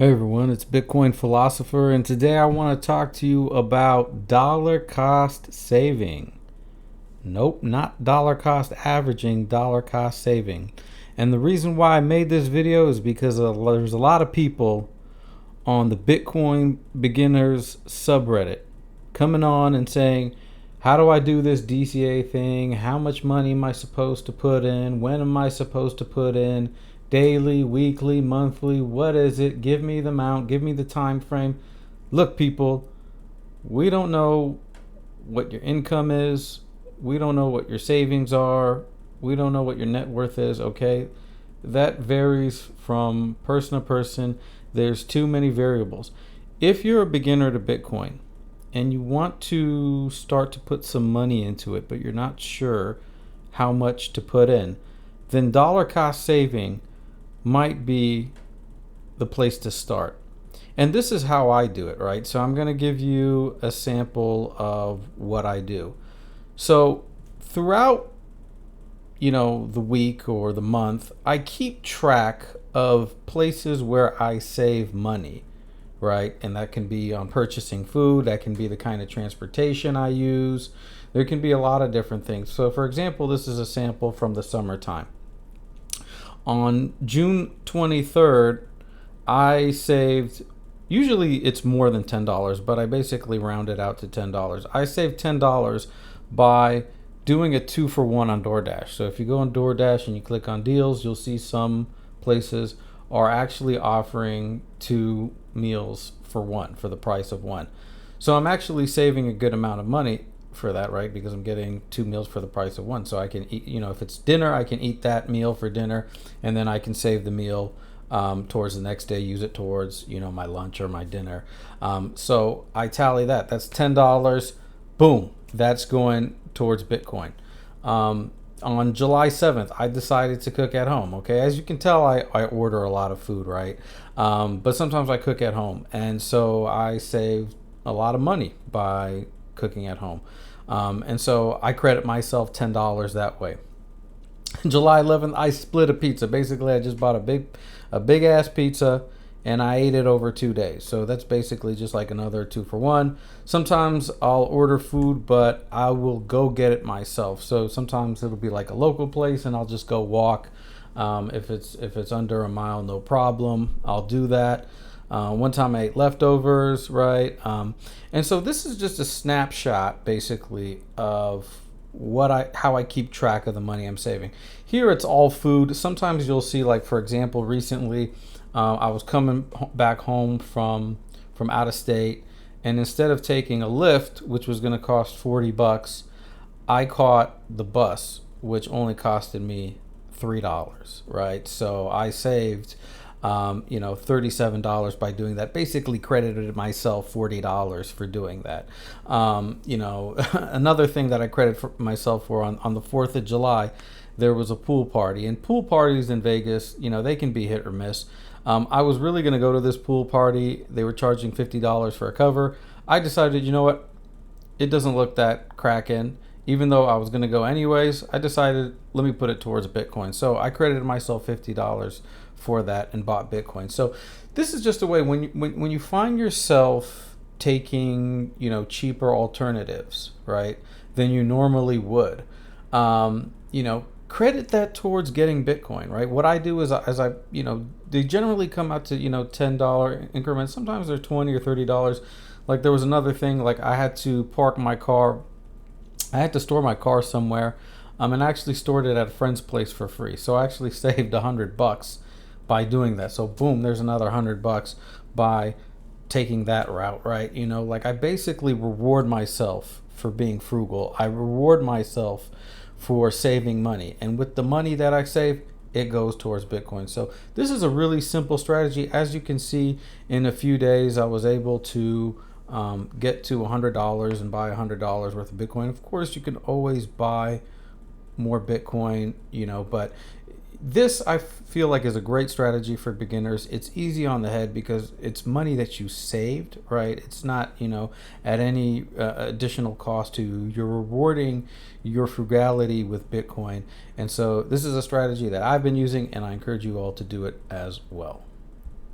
Hey everyone, it's Bitcoin Philosopher, and today I want to talk to you about dollar cost saving. Nope, not dollar cost averaging, dollar cost saving. And the reason why I made this video is because there's a lot of people on the Bitcoin beginners subreddit coming on and saying, how do I do this DCA thing? How much money am I supposed to put in? When am I supposed to put in? Daily, weekly, monthly? What is it? Give me the amount, give me the time frame. Look, people, we don't know what your income is. We don't know what your savings are. We don't know what your net worth is, okay? That varies from person to person. There's too many variables. If you're a beginner to Bitcoin and you want to start to put some money into it, but you're not sure how much to put in, then dollar cost saving might be the place to start. And this is how I do it, right? So I'm going to give you a sample of what I do. So throughout, the week or the month, I keep track of places where I save money, right? And that can be on purchasing food, that can be the kind of transportation I use. There can be a lot of different things. So for example, this is a sample from the summertime. On June 23rd, I saved, usually it's more than $10, but I basically round it out to $10. I saved $10 by doing a 2-for-1 on DoorDash. So if you go on DoorDash and you click on deals, you'll see some places are actually offering 2 meals for one, for the price of one. So I'm actually saving a good amount of money for that, right? Because I'm getting 2 meals for the price of one. So I can eat, if it's dinner, I can eat that meal for dinner, and then I can save the meal towards the next day, use it towards, my lunch or my dinner. So I tally that. That's $10. Boom. That's going towards Bitcoin. On July 7th, I decided to cook at home. Okay. As you can tell, I order a lot of food, right? But sometimes I cook at home. And so I saved a lot of money by cooking at home. And so I credit myself $10 that way. July 11th, I split a pizza. Basically, I just bought a big ass pizza and I ate it over 2 days. So that's basically just like another 2-for-1. Sometimes I'll order food, but I will go get it myself. So sometimes it'll be like a local place and I'll just go walk. If it's under a mile, no problem. I'll do that. One time I ate leftovers, right? And so this is just a snapshot, basically, of how I keep track of the money I'm saving. Here it's all food. Sometimes you'll see, like for example, recently I was coming back home from out of state, and instead of taking a Lyft, which was going to cost $40, I caught the bus, which only costed me $3, right? So I saved $37 by doing that. Basically credited myself $40 for doing that. Another thing that I credit for myself for on the 4th of July, there was a pool party, and pool parties in Vegas, they can be hit or miss. I was really going to go to this pool party. They were charging $50 for a cover. I decided, you know what? It doesn't look that cracking. Even though I was going to go anyways, I decided, let me put it towards Bitcoin. So I credited myself $50 for that and bought Bitcoin. So this is just a way when you find yourself taking, cheaper alternatives, right, than you normally would, credit that towards getting Bitcoin, right? What I do is, they generally come out to, $10 increments. Sometimes they're $20 or $30. Like there was another thing, like I had to store my car somewhere, and I actually stored it at a friend's place for free. So I actually saved $100 by doing that. So boom, there's another $100 by taking that route, right? Like I basically reward myself for being frugal. I reward myself for saving money, and with the money that I save, it goes towards Bitcoin. So this is a really simple strategy. As you can see, in a few days, I was able to get to $100 and buy $100 worth of Bitcoin. Of course, you can always buy more Bitcoin, but this I feel like is a great strategy for beginners. It's easy on the head because it's money that you saved, right? It's not, at any additional cost to you. You're rewarding your frugality with Bitcoin. And so this is a strategy that I've been using, and I encourage you all to do it as well.